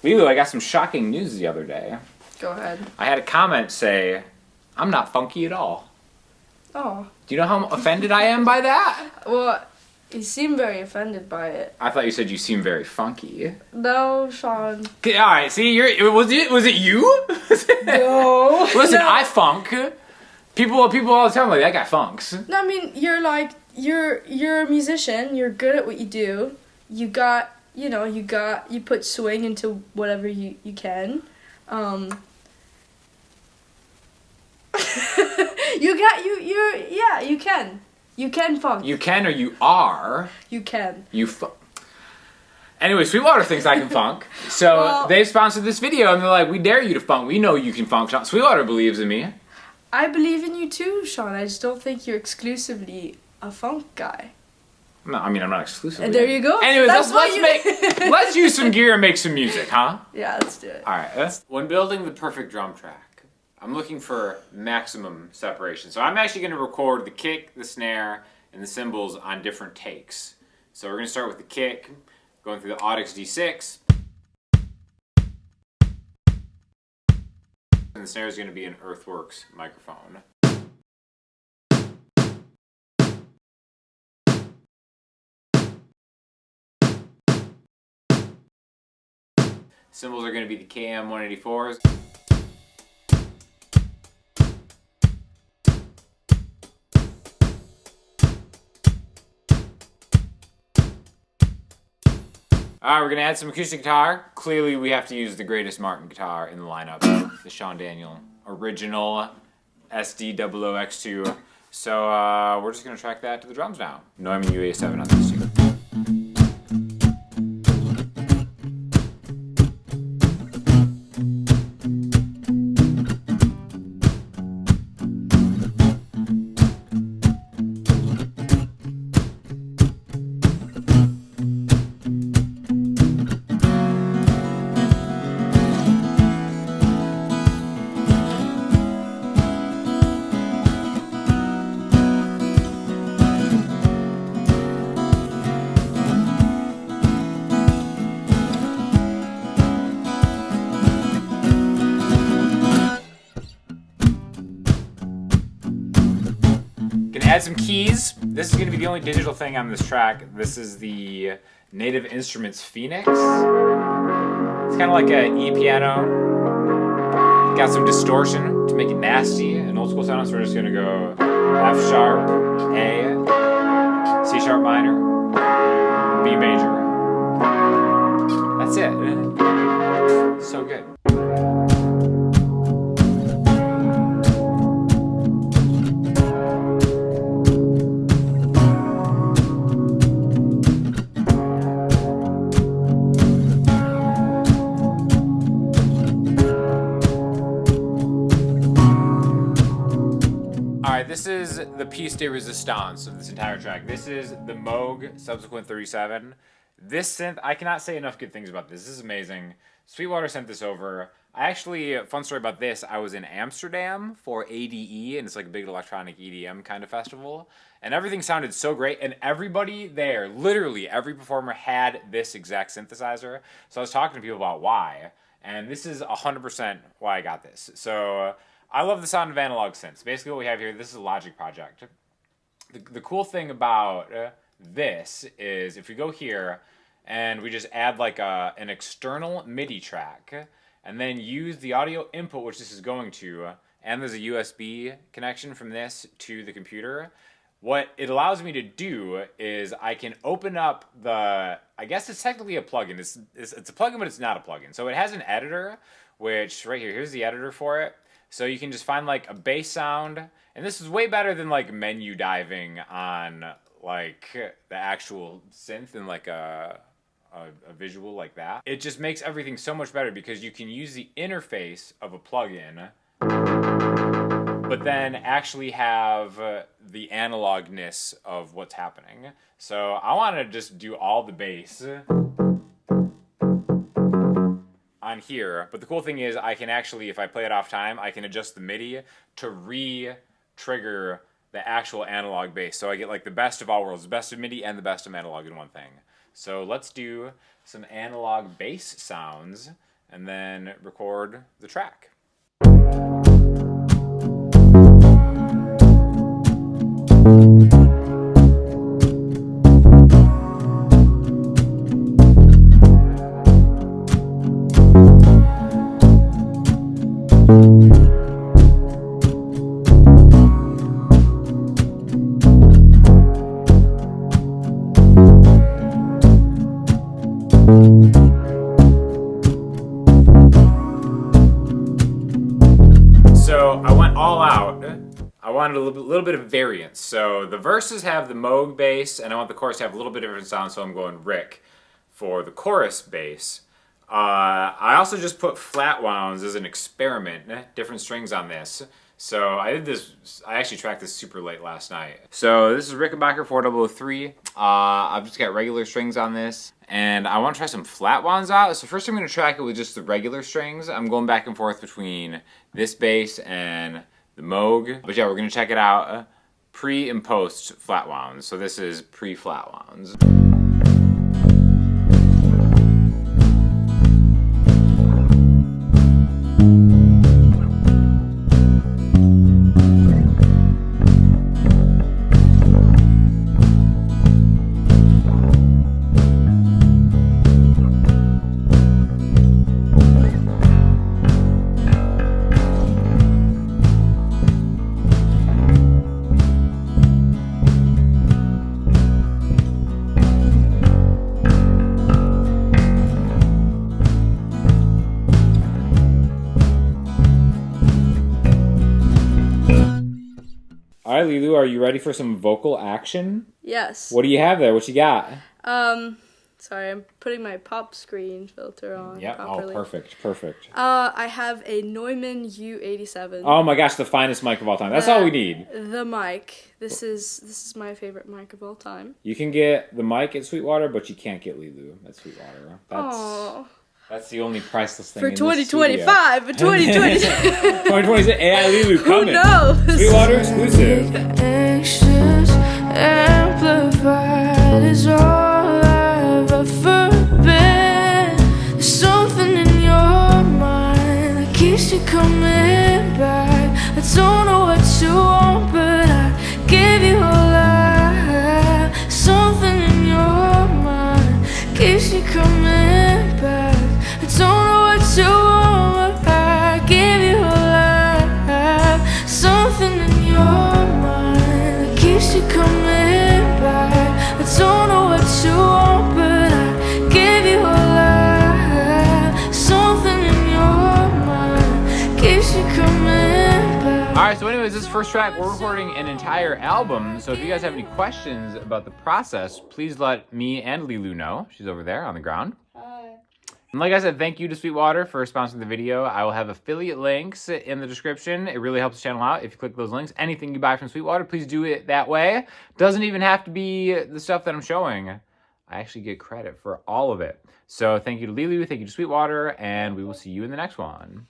Lilo, I got some shocking news the other day. Go ahead. I had a comment say, I'm not funky at all. Oh. Do you know how offended I am by that? Well, you seem very offended by it. I thought you said you seem very funky. No, Sean. Okay, all right, see, was it you? No. Listen, No. I funk. People all the time like, that guy funks. No, I mean, you're a musician. You're good at what you do. You put swing into whatever you can. You can. You can funk. You can or you are. You can. You funk. Anyway, Sweetwater thinks I can funk. So Well, they sponsored this video and they're like, we dare you to funk. We know you can funk. Sweetwater believes in me. I believe in you too, Sean. I just don't think you're exclusively a funk guy. No, I mean, I'm not exclusively. And there you go. Anyways, That's let's use some gear and make some music, huh? Yeah, let's do it. All right. When building the perfect drum track, I'm looking for maximum separation. So I'm actually going to record the kick, the snare, and the cymbals on different takes. So we're going to start with the kick, going through the Audix D6. And the snare is going to be an Earthworks microphone. Cymbals are going to be the KM184s. Alright, we're going to add some acoustic guitar. Clearly we have to use the greatest Martin guitar in the lineup, the Sean Daniel original SD00X2. So we're just going to track that to the drums now. Neumann KM184 on this too. Add some keys. This is going to be the only digital thing on this track. This is the Native Instruments Phoenix. It's kind of like an E-piano. Got some distortion to make it nasty, an old school sound. So we're just going to go F sharp, A, C sharp minor, B major. That's it. So good. This is the piece de resistance of this entire track. This is the Moog Subsequent 37. This synth, I cannot say enough good things about this. This is amazing. Sweetwater sent this over. I actually, fun story about this, I was in Amsterdam for ADE, and it's like a big electronic EDM kind of festival. And everything sounded so great, and everybody there, literally every performer had this exact synthesizer. So I was talking to people about why, and this is 100% why I got this. So I love the sound of analog synths. Basically what we have here, this is a Logic project. The cool thing about this is if we go here and we just add like an external MIDI track and then use the audio input which this is going to, and there's a USB connection from this to the computer, what it allows me to do is I can open up the, I guess it's technically a plugin. It's a plugin, but it's not a plugin. So it has an editor, which right here, here's the editor for it. So you can just find like a bass sound, and this is way better than like menu diving on like the actual synth and like a visual like that. It just makes everything so much better because you can use the interface of a plugin, but then actually have the analogness of what's happening. So I want to just do all the bass on here, but the cool thing is I can actually, if I play it off time, I can adjust the MIDI to re-trigger the actual analog bass. So I get like the best of all worlds, the best of MIDI and the best of analog in one thing. So let's do some analog bass sounds and then record the track. So I went all out. I wanted a little bit of variance. So the verses have the Moog bass, and I want the chorus to have a little bit of different sound, so I'm going Rick for the chorus bass. I also just put flatwounds as an experiment, different strings on this. So I did this, I actually tracked this super late last night. So this is Rickenbacker 4003. I've just got regular strings on this, and I want to try some flatwounds out. So first I'm going to track it with just the regular strings. I'm going back and forth between this bass and the Moog. But yeah, we're going to check it out pre and post flatwounds. So this is pre-flatwounds. All right, Lilu, are you ready for some vocal action? Yes. What do you have there? What you got? Sorry, I'm putting my pop screen filter on properly. Oh, perfect, perfect. I have a Neumann U87. Oh my gosh, the finest mic of all time. That's all we need. The mic. This is my favorite mic of all time. You can get the mic at Sweetwater, but you can't get Lilu at Sweetwater. That's the only priceless thing for in 2025, for 2026. 2026, AI Lilu coming. Who knows? Sweetwater exclusive. Anxious, amplified is all I've ever been. There's something in your mind that keeps you coming back. I don't know what you want, but I give you all I have. Something in your mind keeps you coming back. I don't know what you want, but I give you all I have. Something in your mind that keeps you coming back. I don't know what you want, but I give you all I have. Something in your mind keeps you coming back. Alright, so anyways, this first track, we're recording an entire album, so if you guys have any questions about the process, please let me and Lilu know. She's over there on the ground. And like I said, thank you to Sweetwater for sponsoring the video. I will have affiliate links in the description. It really helps the channel out if you click those links. Anything you buy from Sweetwater, please do it that way. Doesn't even have to be the stuff that I'm showing. I actually get credit for all of it. So thank you to Lilu, thank you to Sweetwater, and we will see you in the next one.